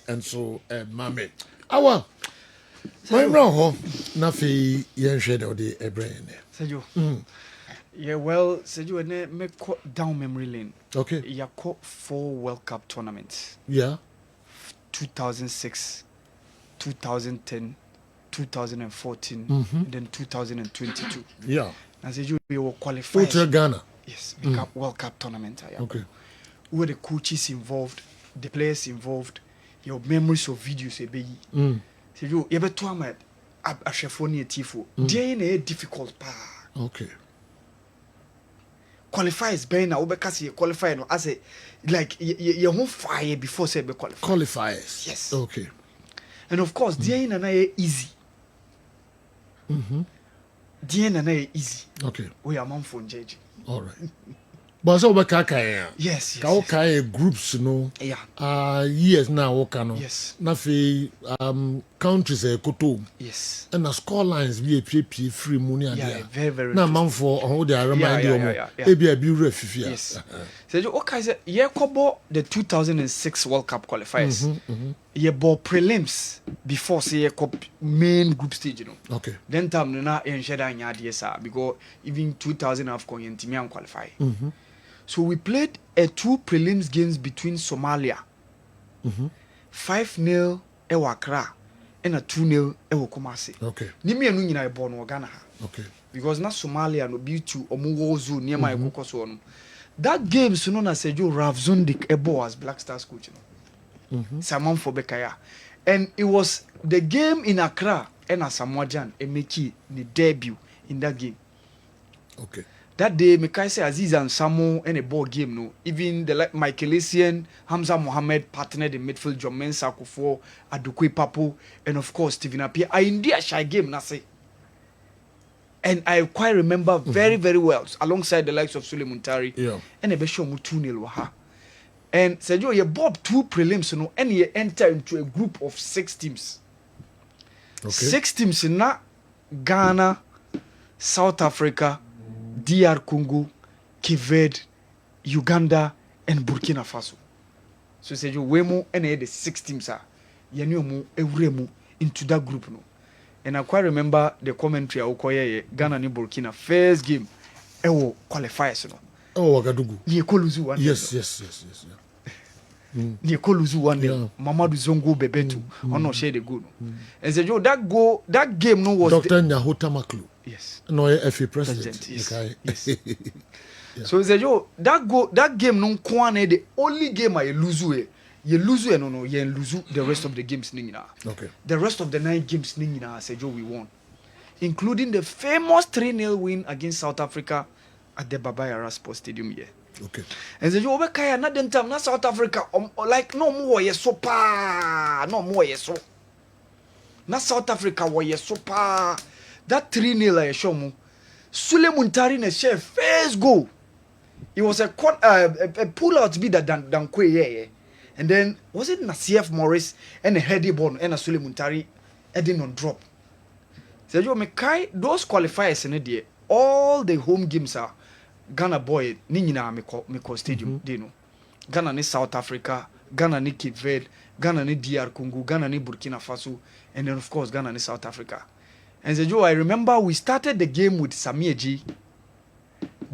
and so mame. Awa. My wrong nafi yen shade the brain. Sejo. Yeah, well, Sejo and me down memory lane. Okay. You caught 4 World Cup tournaments. Yeah. 2006, 2010, 2014, and then 2022. Yeah. And Sejo, we were qualified. Ultra Ghana. Yes, World Cup tournament. Okay. Where the coaches involved, the players involved, your memories of videos, So you ever to am a chefoni tifo. Dey difficult pa. Okay. Qualify is better now because you qualify no as a like you won't fire before say be qualify. Qualifiers. Yes. Okay. And of course, dey na easy. Dey na easy. Okay. We are man for JJ. All right. But so kaka yes. Kaka groups no. Yeah. Years now waka no. Yes. Na fe countries koto. Yes. And the score lines be a free money and yeah, very na man for all the remind you yeah. Be refifia. Yes. So okay say ye kobo the 2006 World Cup qualifiers. Ye ball prelims before say ye cup main group stage, you know. Okay. Then time na ensheda nya de sa because even 2000 AFCON yentimi an qualify. So we played 2 prelims games between Somalia. 5-0 ewa Accra and a 2-0 ewa Kumasi. Okay. Ni me anu nyina e ball no Ghana. Okay. Because na Somalia no be to omo war zone near my kokoso no. That game so known as Sejo Ravzundik Ebo as Black Stars coach. Saman for Bekaya. And it was the game in Accra and Samoajan Emeki the debut in that game. Okay. That day, Mekai say Aziz and Samo and a ball game no. Even the like Michael Essien, Hamza Mohammed partnered in midfield, John Mensah Kufuor, Adukwe Papo, and of course Stephen Appiah. I India shy game na say. And I quite remember very, very well, alongside the likes of Sule Muntari. Yeah. And a besho mu 2-0 waha. And Sergio, you bob 2 prelims, you know, and you enter into a group of 6 teams. Okay. 6 teams in Ghana, South Africa, DR Congo, Kessben, Uganda, and Burkina Faso. So Sergio, we mo and the 6 teams are you mo every into that group no. And I quite remember the commentary I Okoye Ghana ni Burkina first game ewo qualifiers no. Oh, Wagadugu. Ye koluzu 1-0. Yes. Yeah. Ye koluzu 1-0. Mamadou Zongo Bebetu. Ono share the goal. And Sergio, that game no was Dr. Nyahota Maklu. Yes. No, FA president. Yes. Okay. Yes. Yeah. So Sergio, that game no kwane the only game I lose you lose no you lose the rest of the games ningina. Okay. The rest of the 9 games ningina Sergio we won, including the famous 3-0 win against South Africa at the Baba Yara Sports Stadium here. Okay. And Sergio obekaya na den time na South Africa like no more yeso pa no more yeso na South Africa wo yeso pa that 3-0 I show mu Sule Muntari na share first goal. It was a pull out be that dan kwe yeah. And then was it Nasif Morris and a heady ball and a Sule Muntari heading on drop. So you mekai those qualifiers in the all the home games are Ghana boy ni nyina me stadium they know. Ghana ni South Africa, Ghana ni Kessben, Ghana ni DR Congo, Ghana ni Burkina Faso, and then of course Ghana ni South Africa. And so I remember we started the game with Samieji,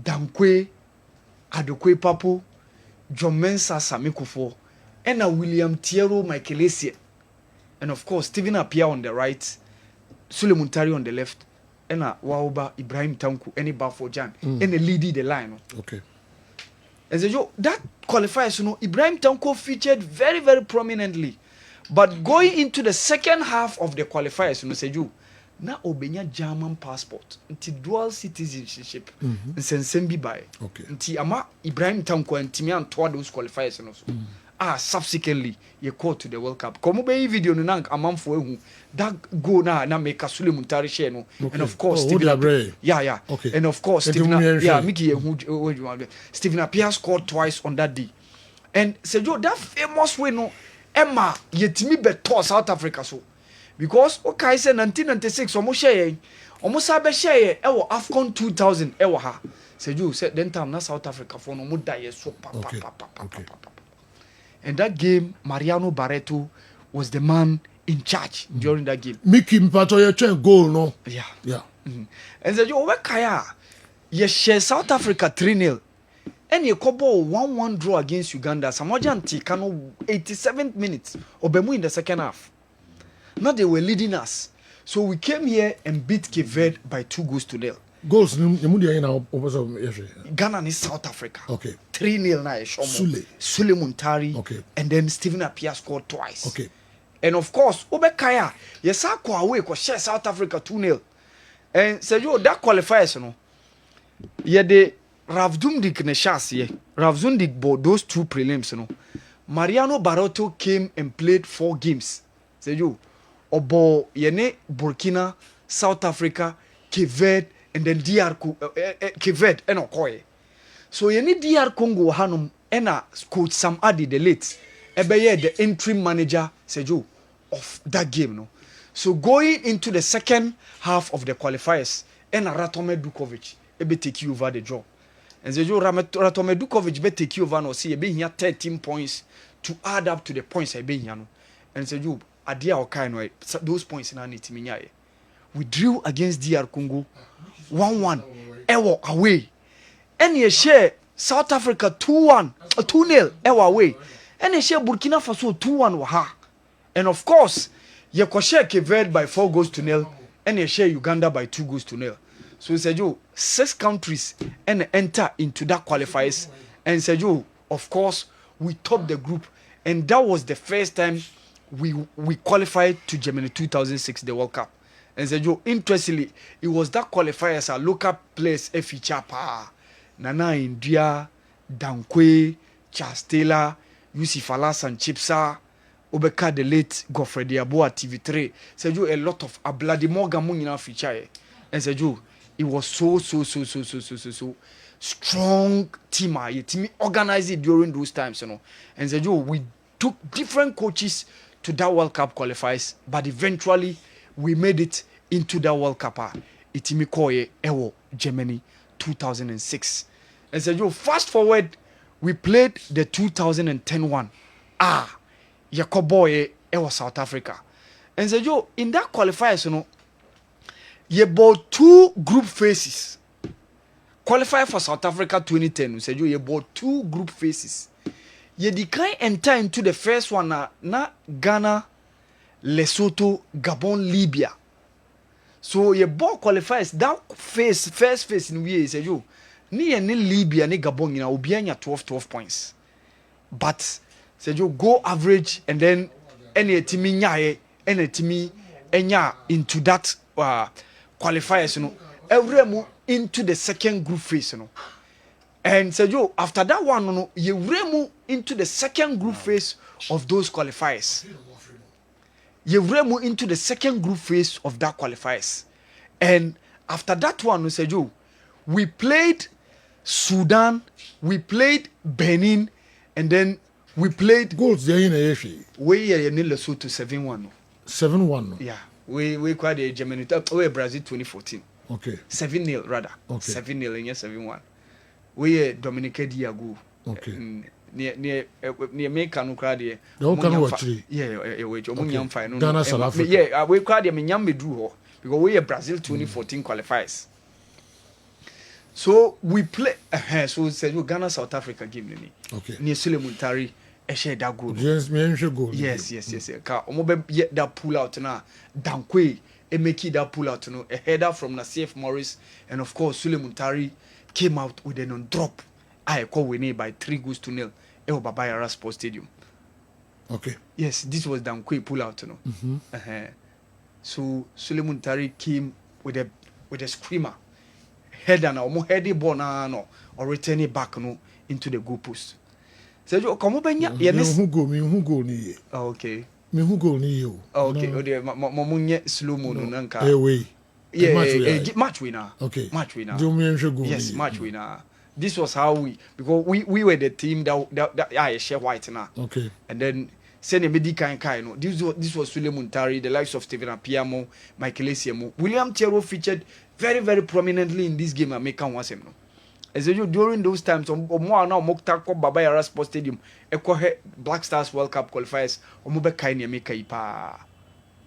Dankwe, Adokwe Papo, John Mensah Sami Kufuor, and William Thiero Michael Essien. And of course Stephen Appiah on the right, Sule Muntari on the left, and Wauba Ibrahim Tanku, and Bafojan, and leading the line. Okay. And so that qualifies, Ibrahim Tanko featured very, very prominently. But going into the second half of the qualifiers, na obenya German passport, nti dual citizenship, nsensembi by. Okay. Nti ama Ibrahim Tanko and Timian toward those qualifiers subsequently you call to the World Cup. Komo be video no nank amamfo ehu that go na make Sule Muntari share no. Okay. And of course Stephen Appiah. Okay. And of course Stephen Appiah scored twice on that day. And Sergio, that famous way no Emma yetimi beto South Africa so. Because okay say 1996 omo share omo sabe share ewo AFCON 2000 ewo ha. Sergio said then time na South Africa for no mo die so Okay. And that game, Mariano Barreto was the man in charge during that game. Mickey Mpato your goal no. Yeah. Yeah. And said you kaya ye share South Africa 3-0. And you couple 1-1 draw against Uganda. Samoja Tikano 87th minutes. Obemu in the second half. Now they were leading us. So we came here and beat Kessben by 2-0. Goals Ghana and South Africa. Okay. 3-0 na Sule Muntari. Okay. And then Stephen Appiah scored twice. Okay. And of course, Obekaya, yesako away ko share South Africa 2-0. And say you that qualifies no. Ye de Ravdumdik ne chance Ravzundik bought those 2 prelims no. Mariano Barroto came and played 4 games. Say you obo yene Burkina, South Africa, Kessben and then DR Kessben and Okoye. So yene DR Congo hanum ena coach Sam Adi the late ebeye the interim manager say you of that game no. So going into the second half of the qualifiers ena Ratome Dukovic ebe take you over the draw. And say you Ratome Dukovic be take you over no see ebe here 13 points to add up to the points ebe here no. And say you adia okai no those points na need me nyae. We drew against DR Congo 1-1 ewo away. And ye share South Africa 2-1 2-0 ewo away. And ye share Burkina Faso 2-1 waha. And of course, ye ko share Kessben by 4-0 and ye share Uganda by 2-0. So said you 6 countries and enter into that qualifiers and said you of course we top the group and that was the first time we qualified to Germany 2006 the World Cup. And said you interestingly it was that qualifiers a local place a feature pa Nana India Dankwe Charles Taylor Yusuf Alas and Chipsa Obeka the late Godfrey Diabo TV3 said you a lot of a bloody Morgan Munina feature and said you it was so strong team organized it during those times, you know. And said you we took different coaches to that World Cup qualifiers, but eventually we made it into that World Cup. Itimi koye ewo Germany 2006. And said you fast forward we played the 2010 one. Yakoboye ewo South Africa. And said you in that qualifiers, you know, ye bought 2 group phases. Qualify for South Africa 2010. We said you bought 2 group phases. Ye decline enter into the first one na Ghana, Lesotho, Gabon, Libya. So ye bought qualifiers that first phase in we said you ni Libya ni Gabon na obianya 12 points. But said you go average and then any timi nyae any timi enya into that qualifiers, you know, every move into the second group phase, you know. And said you after that one, you know, you move into the second group phase of those qualifiers. You move into the second group phase of that qualifiers. And after that one, we said you we played Sudan, we played Benin, and then we played goals there in a we in Lesotho 7-1. 7-1. Yeah. We quite a Germany Brazil 2014. Okay. 7-0 rather. Okay. 7-0 and 7-1. We Dominique Diago. Okay. Near America no crowd here. Don't come watch. Yeah, which Omunyam fine. Ghana South Africa. Yeah, we crowd here Minyam drew because we Brazil 2014 qualifies. So we play so said you Ghana South Africa game. Okay. Near Sule Muntari. Share that goal. Yes, me goal. Yes. Ka omobe yet that pull out na Dankwe make that pull out no a header from Nassif Morris and of course Sule Muntari came out with an on drop. I call winning by 3-0 El Babayara Sports Stadium. Okay. Yes, this was Dankwe pull out no. So Sule Muntari came with a screamer. Header na omo heady ball na no or return it back no into the goal post. So you come benya who go ni. Okay. Me who go ni you. Okay, ode mamunye slow mo no nanka. Way. Yeah, match winner. Okay. Match winner. Do me go. Yes, match winner. This was how because we were the team that I share white now. Okay. And then send a medical kind no. This was Sule Muntari, the likes of Stephen Appiah, Michael Essien. William Thierry featured very prominently in this game and make one no. Ezejo during those times omo na omo takọ Baba Yara Sports Stadium ekọ Black Stars World Cup qualifiers omo be kai na make ipa.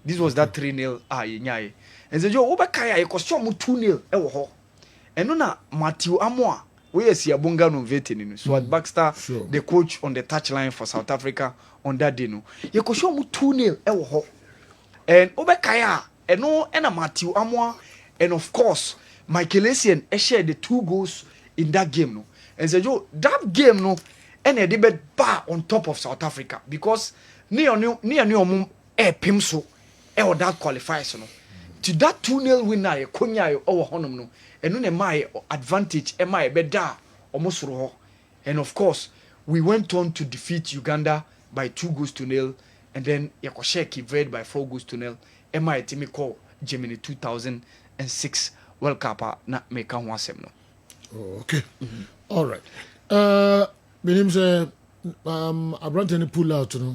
This was that 3-0 yenyae. Ezejo wo be kai ekọ so omo 2-0 e wo ho. Eno na Matthew Amoa we esi abunga no vetting no. So at Baxter the coach on the touchline for South Africa on that day no. Ekọ so omo 2-0 e wo ho. And wo be kai eno na Matthew Amoa and of course Michael Essien shared the 2 goals in that game no. And so that game no and they bet bar on top of South Africa because near pim so that qualifies no. To that 2-0 winner konya over honum no and no my advantage my beda almost ro. And of course we went on to defeat Uganda by 2-0 and then Yakoshe Cape Verde by 4-0 my team call Germany 2006 World Cup na make one asem no. Oh, okay. All right. My name is Abrante pull out no.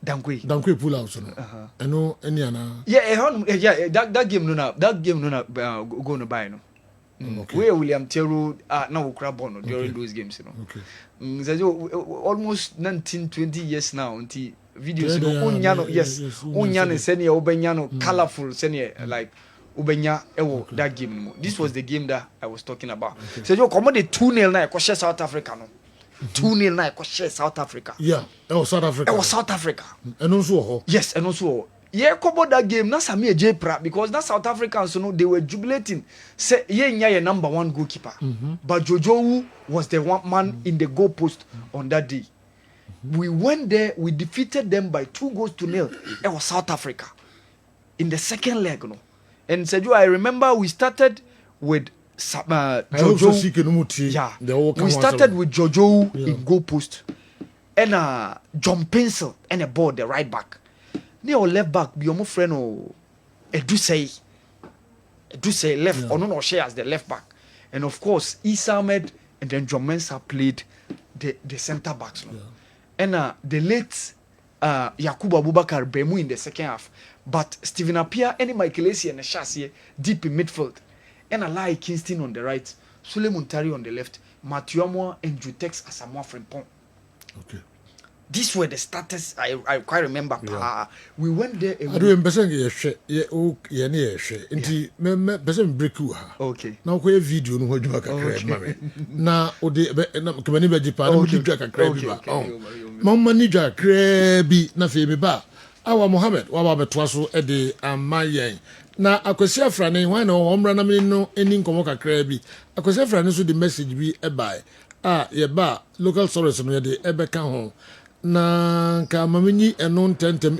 Dankwe pull out no. I know any ana. Yeah, that game no na go no buy no. Okay. Where William Teru na wo kra born during those games no. Okay. Almost 19-20 years now until videos no unya no unya ne sene obenya no colorful sene like ubenya ewo that game no. This was the game that I was talking about. Okay. So you come the 2-0 na ekoshe South Africa no. 2-0 na ekoshe South Africa. Yeah, South Africa. South Africa. And also yes, and also yeah, cover that game na Sami Ejepra because that South Africans no they were jubilating say ye nya number 1 goalkeeper. But Jojo was the one man in the goal post on that day. We went there, we defeated them by 2-0. It was South Africa in the second leg no. And Sergio, I remember we started with Jojo. Yeah, we started with Jojo in goal post, and John Pencil and a ball the right back. Near left back, be your friend or Edusei left or no share as the left back, and of course Issa Ahmed and then John Mensah played the centre backs. No? And the late Yakubu Abubakar Bemu in the second half. But Stephen Appiah and Michael Essien and Shasie deep in midfield. And Alai Kingston on the right, Suleiman Tari on the left, Matthew Amoa and Jutex Asamoah Frimpong. Okay. These were the starters I quite remember. Yeah. We went there. I do remember break you. Okay. Now we video no hold you kakra na ode na kemani beji pa na mudi kakra bi ba. Mama ni dwa kakra bi na fe me ba. Awal Mohammed wa ba beto so e de amayen. Na akwasi afrane wan na omra na me no eni nkomo kakra bi. Akwasi afrane so the message bi e bai. Ye ba local source no ye de e be ka ho. Na ka mamini eno tentem